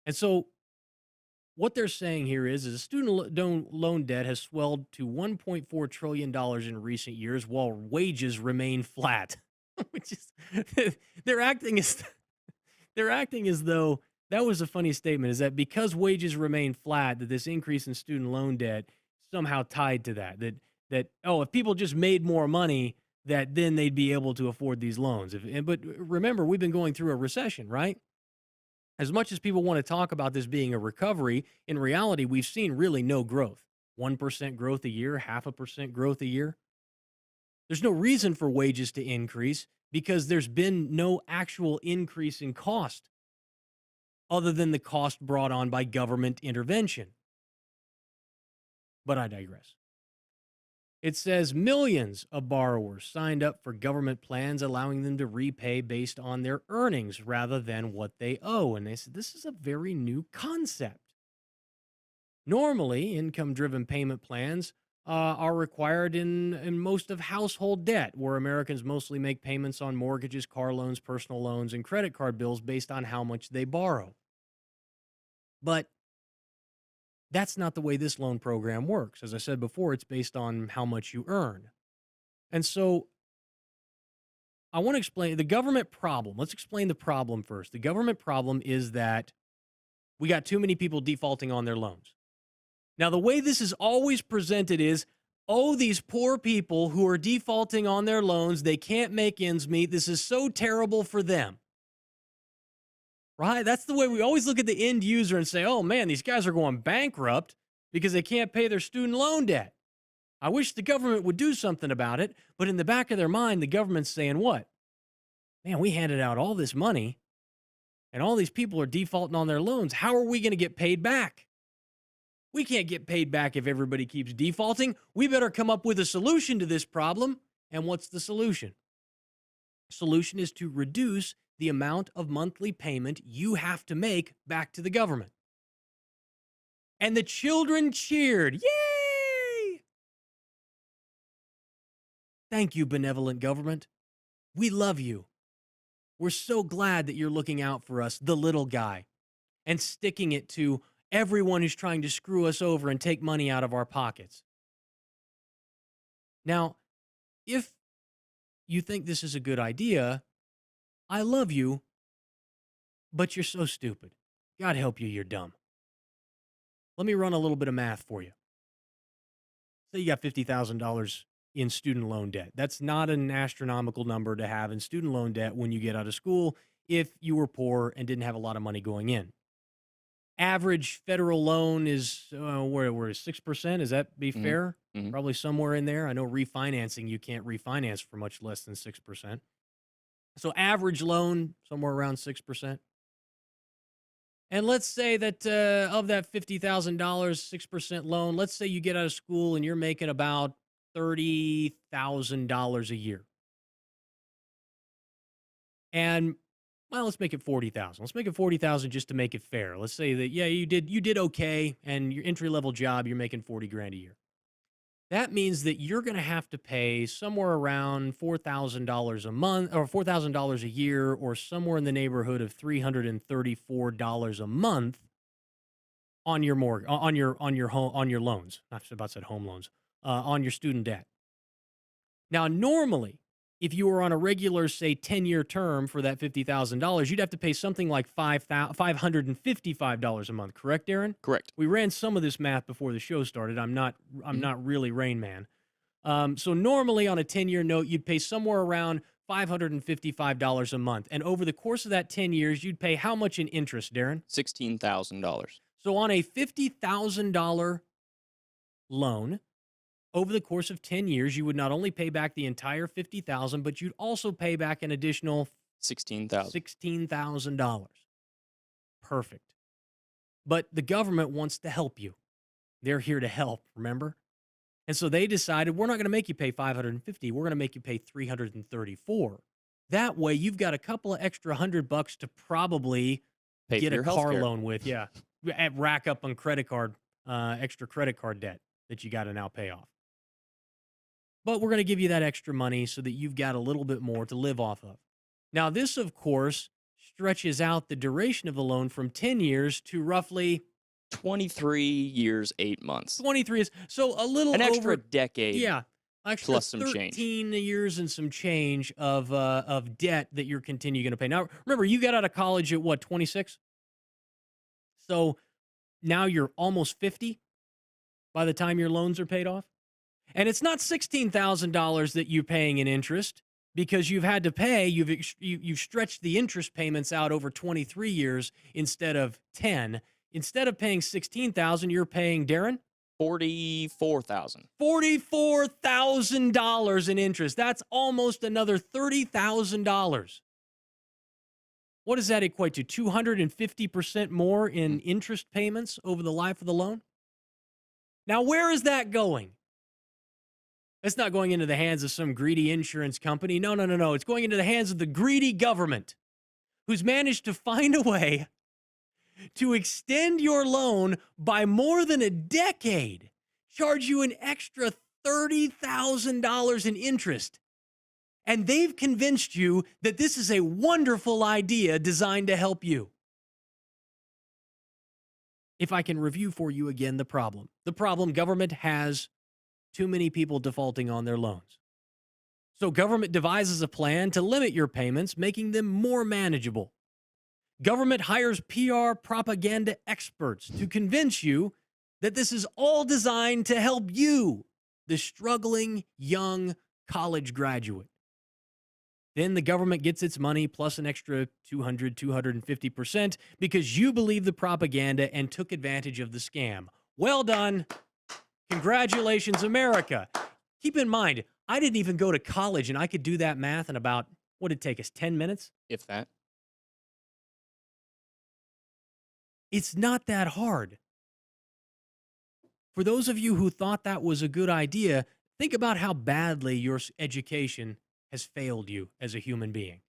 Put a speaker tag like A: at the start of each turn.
A: And so what they're saying here is loan debt has swelled to $1.4 trillion dollars in recent years while wages remain flat, which is they're acting as they're acting as though that was a funny statement, is that because wages remain flat, that this increase in student loan debt somehow tied to that, oh, if people just made more money, that then they'd be able to afford these loans. But remember, we've been going through a recession, right? As much as people want to talk about this being a recovery, in reality, we've seen really no growth. 1% growth a year, 0.5% growth a year. There's no reason for wages to increase because there's been no actual increase in cost other than the cost brought on by government intervention. But I digress. It says millions of borrowers signed up for government plans allowing them to repay based on their earnings rather than what they owe. And they said this is a very new concept. Normally, income driven payment plans are required in most of household debt, where Americans mostly make payments on mortgages, car loans, personal loans, and credit card bills based on how much they borrow. But that's not the way this loan program works. As I said before, it's based on how much you earn. And so I want to explain the government problem. Let's explain the problem first. The government problem is that we got too many people defaulting on their loans. Now, the way this is always presented is, oh, these poor people who are defaulting on their loans, they can't make ends meet. This is so terrible for them. Right? That's the way we always look at the end user and say, oh, man, these guys are going bankrupt because they can't pay their student loan debt. I wish the government would do something about it. But in the back of their mind, the government's saying what? Man, we handed out all this money and all these people are defaulting on their loans. How are we going to get paid back? We can't get paid back if everybody keeps defaulting. We better come up with a solution to this problem. And what's the solution? Solution is to reduce the amount of monthly payment you have to make back to the government. And the children cheered. Yay! Thank you, benevolent government. We love you. We're so glad that you're looking out for us, the little guy, and sticking it to everyone who's trying to screw us over and take money out of our pockets. Now, if you think this is a good idea, I love you, but you're so stupid. God help you, you're dumb. Let me run a little bit of math for you. Say you got $50,000 in student loan debt. That's not an astronomical number to have in student loan debt when you get out of school if you were poor and didn't have a lot of money going in. Average federal loan is where is 6%? Is that be
B: Mhm.
A: fair?
B: Mhm.
A: Probably somewhere in there. I know refinancing, you can't refinance for much less than 6%. So average loan somewhere around 6%. And let's say that of that $50,000, 6% loan, let's say you get out of school and you're making about $30,000 a year. And well, let's make it 40,000. Let's make it 40,000 just to make it fair. Let's say that yeah, you did okay and your entry level job you're making 40 grand a year. That means that you're going to have to pay somewhere around $4,000 a month or $4,000 a year or somewhere in the neighborhood of $334 a month on your mortgage, on your home, on your loans. I was about to say home loans, on your student debt. Now, normally, if you were on a regular, say, 10-year term for that $50,000, you'd have to pay something like $555 a month. Correct, Aaron?
B: Correct.
A: We ran some of this math before the show started. I'm not. I'm
B: Mhm.
A: not really Rain Man. So normally on a 10-year note, you'd pay somewhere around $555 a month, and over the course of that 10 years, you'd pay how much in interest, Darren?
B: $16,000.
A: So on a $50,000 loan, over the course of 10 years, you would not only pay back the entire 50,000, but you'd also pay back an additional
B: 16,000.
A: $16,000. Perfect. But the government wants to help you. They're here to help, remember? And so they decided we're not going to make you pay 550, we're going to make you pay 334. That way you've got a couple of extra $100 to probably
B: Pay
A: get
B: for
A: a
B: your
A: car
B: healthcare.
A: loan with, yeah. Rack up on credit card extra credit card debt that you got to now pay off. But we're going to give you that extra money so that you've got a little bit more to live off of. Now, this, of course, stretches out the duration of the loan from 10 years to roughly
B: 23 years, 8 months.
A: 23 years. So a little
B: An extra
A: over,
B: decade
A: yeah, extra
B: plus some change.
A: 13 years and some change of debt that you're continuing to pay. Now, remember, you got out of college at what, 26? So now you're almost 50 by the time your loans are paid off. And it's not $16,000 that you're paying in interest because you've had to pay, you've stretched the interest payments out over 23 years instead of 10. Instead of paying 16,000, you're paying, Darren,
B: 44,000.
A: $44,000 in interest. That's almost another $30,000. What does that equate to? 250% more in interest payments over the life of the loan? Now, where is that going? It's not going into the hands of some greedy insurance company. No, no, no, no. It's going into the hands of the greedy government who's managed to find a way to extend your loan by more than a decade, charge you an extra $30,000 in interest. And they've convinced you that this is a wonderful idea designed to help you. If I can review for you again the problem. The problem, government has too many people defaulting on their loans. So government devises a plan to limit your payments, making them more manageable. Government hires PR propaganda experts to convince you that this is all designed to help you, the struggling young college graduate. Then the government gets its money plus an extra 250% because you believe the propaganda and took advantage of the scam. Well done. Congratulations, America. Keep in mind, I didn't even go to college and I could do that math in about, what did it take us, 10 minutes?
B: If that.
A: It's not that hard. For those of you who thought that was a good idea, think about how badly your education has failed you as a human being.